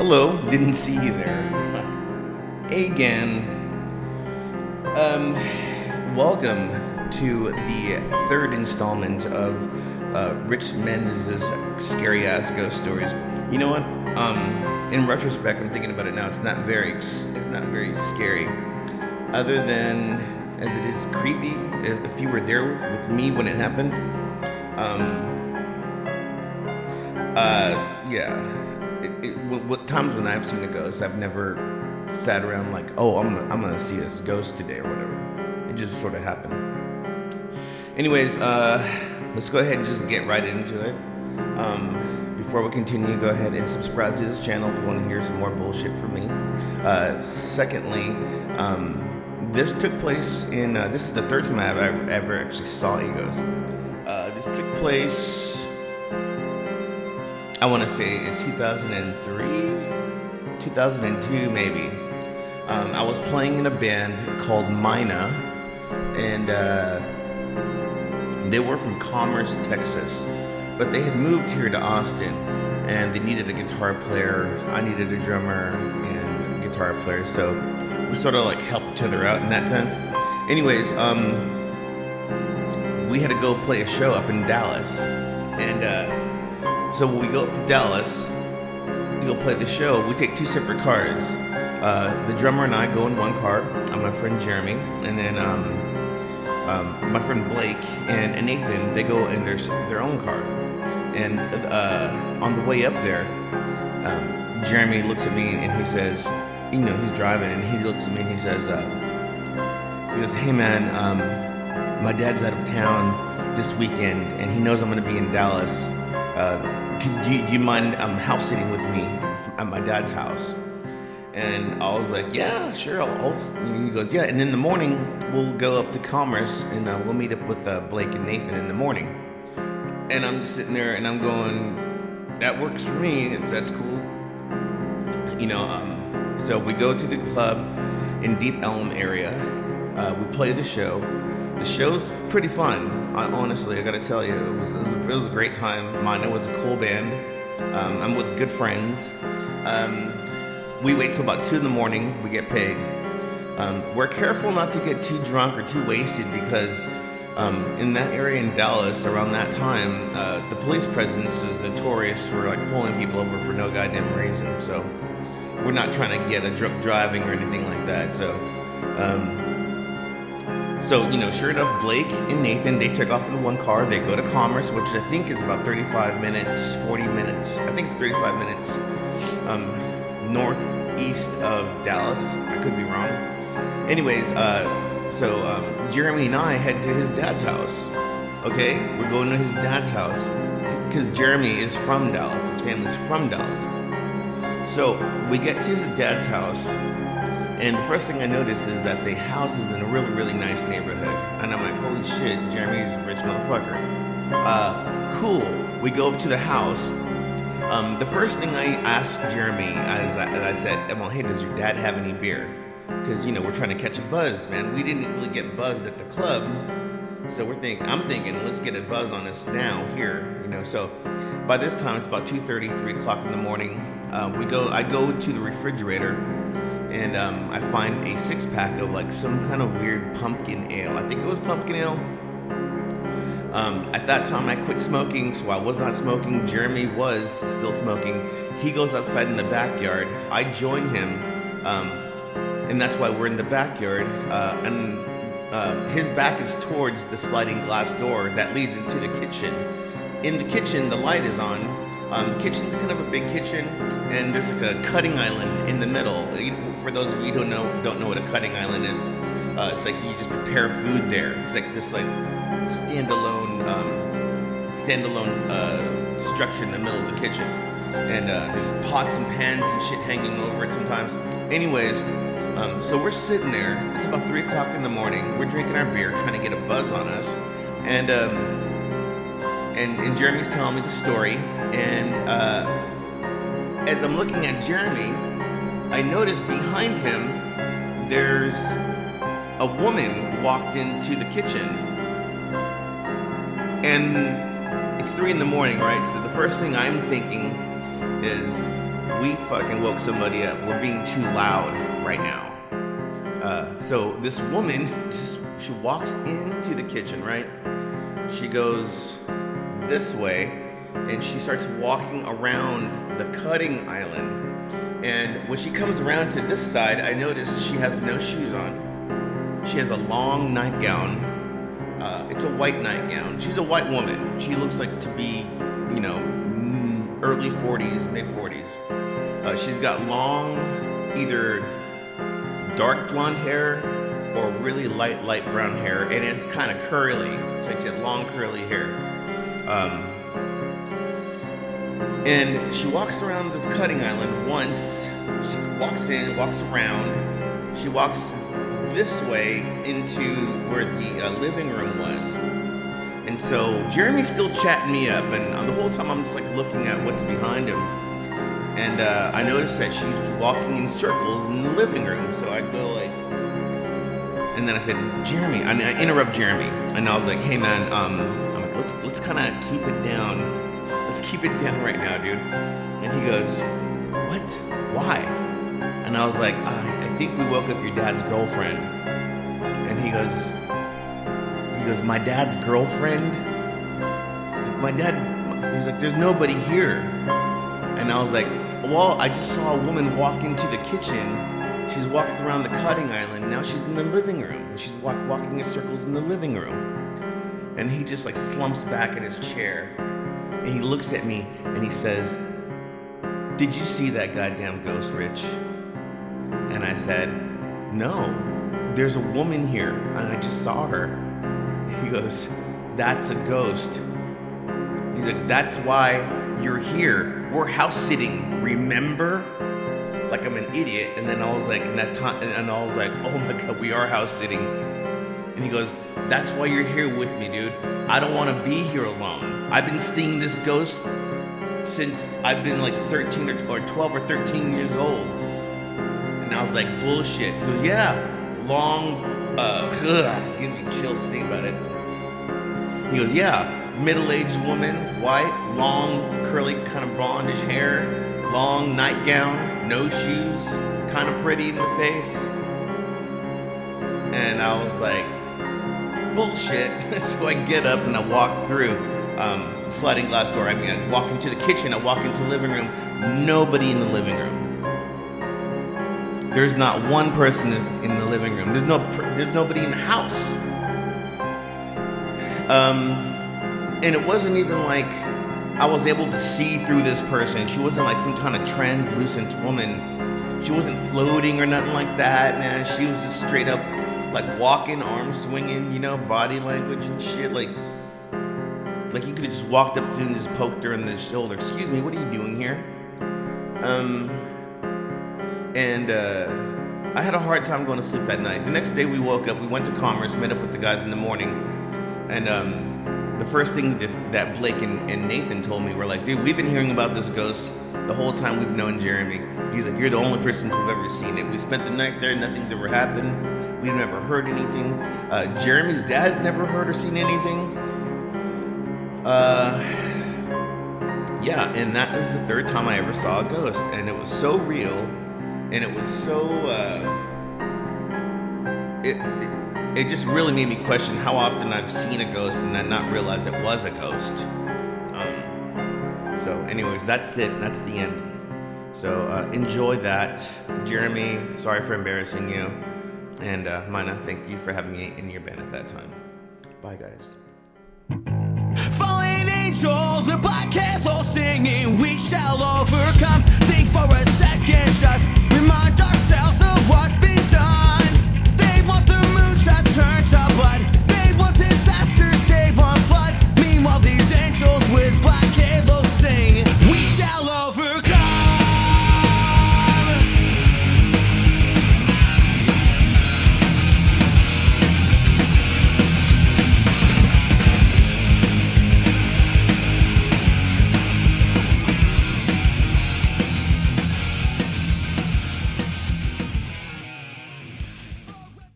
Hello, didn't see you there. Again, welcome to the third installment of Rich Mendez's scary ass ghost stories. You know what? In retrospect, I'm thinking about it now. It's not very scary, other than as it is creepy. If you were there with me when it happened, yeah. What times when I've seen a ghost, I've never sat around like, oh, I'm gonna see this ghost today or whatever. It just sort of happened. Anyways, let's go ahead and just get right into it. Before we continue, go ahead and subscribe to this channel if you want to hear some more bullshit from me. Secondly, this took place in, this is the third time I've ever actually saw a ghost. This took place, I want to say in 2003, 2002 maybe. I was playing in a band called Mina, and they were from Commerce, Texas, but they had moved here to Austin, and they needed a guitar player. I needed a drummer and a guitar player, so we sort of like helped each other out in that sense. Anyways, we had to go play a show up in Dallas, and so when we go up to Dallas to go play the show, we take two separate cars. The drummer and I go in one car, my friend Jeremy, and then my friend Blake and Nathan, they go in their own car. And on the way up there, Jeremy looks at me and he says, you know, he's driving, and he looks at me and he says, hey man, my dad's out of town this weekend, and he knows I'm going to be in Dallas. Do you mind house sitting with me at my dad's house? And I was like, yeah, sure. And he goes, yeah. And in the morning, we'll go up to Commerce, and we'll meet up with Blake and Nathan in the morning. And I'm just sitting there, and I'm going, that works for me. That's cool. You know, so we go to the club in Deep Elm area. We play the show. The show's pretty fun. Honestly, I gotta tell you, it was a great time. Mine was a cool band. I'm with good friends. We wait till about 2 a.m. We get paid. We're careful not to get too drunk or too wasted because in that area in Dallas around that time, the police presence is notorious for like pulling people over for no goddamn reason. So we're not trying to get a drunk driving or anything like that. So, you know, sure enough, Blake and Nathan, they took off in one car. They go to Commerce, which I think is about 35 minutes, 40 minutes. I think it's 35 minutes northeast of Dallas. I could be wrong. Anyways, so Jeremy and I head to his dad's house. Okay, we're going to his dad's house because Jeremy is from Dallas. His family's from Dallas. So we get to his dad's house, and the first thing I noticed is that the house is in a really, really nice neighborhood. And I'm like, holy shit, Jeremy's a rich motherfucker. Cool. We go up to the house. The first thing I asked Jeremy, as I said, well, hey, does your dad have any beer? Because, you know, we're trying to catch a buzz, man. We didn't really get buzzed at the club. So I'm thinking, let's get a buzz on us now here, you know. So by this time, it's about 2:30, 3 o'clock in the morning. I go to the refrigerator, and I find a 6-pack of like some kind of weird pumpkin ale. I think it was pumpkin ale. At that time, I quit smoking, so I was not smoking. Jeremy was still smoking. He goes outside in the backyard. I join him, and that's why we're in the backyard. His back is towards the sliding glass door that leads into the kitchen. In the kitchen, the light is on. The kitchen's kind of a big kitchen, and there's like a cutting island in the middle. For those of you who don't know what a cutting island is, it's like you just prepare food there. It's like this like standalone structure in the middle of the kitchen, and there's pots and pans and shit hanging over it sometimes. Anyways, so we're sitting there. It's about 3 o'clock in the morning. We're drinking our beer, trying to get a buzz on us, and Jeremy's telling me the story. And as I'm looking at Jeremy, I notice behind him there's a woman walked into the kitchen. And it's 3 a.m, right? So the first thing I'm thinking is, we fucking woke somebody up. We're being too loud right now. So this woman, she walks into the kitchen, right? She goes this way, and she starts walking around the cutting island. And when she comes around to this side, I notice she has no shoes on. She has a long nightgown. It's a white nightgown. She's a white woman. She looks like to be, early 40s, mid 40s. She's got long, either dark blonde hair or really light brown hair, and it's kind of curly. It's like a long curly hair. And she walks around this cutting island once. She walks in, walks around. She walks this way into where the living room was. And so Jeremy's still chatting me up, and the whole time I'm just like looking at what's behind him. And I noticed that she's walking in circles in the living room. So I go like, and then I said, Jeremy, I interrupt Jeremy, and I was like, hey man, I'm like, let's kind of keep it down. Let's keep it down right now, dude. And he goes, what? Why? And I was like, I think we woke up your dad's girlfriend. And he goes, my dad's girlfriend? He's like, there's nobody here. And I was like, well, I just saw a woman walk into the kitchen. She's walked around the cutting island. Now she's in the living room. And she's walking in circles in the living room. And he just like slumps back in his chair. And he looks at me and he says, did you see that goddamn ghost, Rich? And I said, no, there's a woman here and I just saw her. He goes, that's a ghost. He's like, that's why you're here. We're house sitting, remember? Like I'm an idiot. And then I was like, oh my God, we are house sitting. And he goes, that's why you're here with me, dude. I don't want to be here alone. I've been seeing this ghost since I've been like 13 or 12 or 13 years old. And I was like, bullshit. He goes, yeah, long, gives me chills to think about it. He goes, yeah, middle-aged woman, white, long, curly, kind of blondish hair, long nightgown, no shoes, kind of pretty in the face. And I was like, bullshit. So I get up and I walk through the sliding glass door. I walk into the kitchen, I walk into the living room. Nobody in the living room. There's not one person in the living room. There's nobody in the house. And it wasn't even like I was able to see through this person. She wasn't like some kind of translucent woman. She wasn't floating or nothing like that, man. She was just straight up like walking, arms swinging, body language and shit. Like you could have just walked up to her and just poked her in the shoulder. Excuse me, what are you doing here? I had a hard time going to sleep that night. The next day we woke up, we went to Commerce, met up with the guys in the morning. And the first thing that Blake and Nathan told me were like, dude, we've been hearing about this ghost the whole time we've known Jeremy. He's like, you're the only person who've ever seen it. We spent the night there, nothing's ever happened. We've never heard anything. Jeremy's dad's never heard or seen anything. Yeah, and that was the third time I ever saw a ghost. And it was so real, and it was so, it just really made me question how often I've seen a ghost and not realize it was a ghost. So anyways, that's it. That's the end. So enjoy that. Jeremy, sorry for embarrassing you. And Mina, thank you for having me in your band at that time. Bye, guys. Fallen angels, a podcast all singing, we shall overcome. Think for a second, just remind ourselves of what's been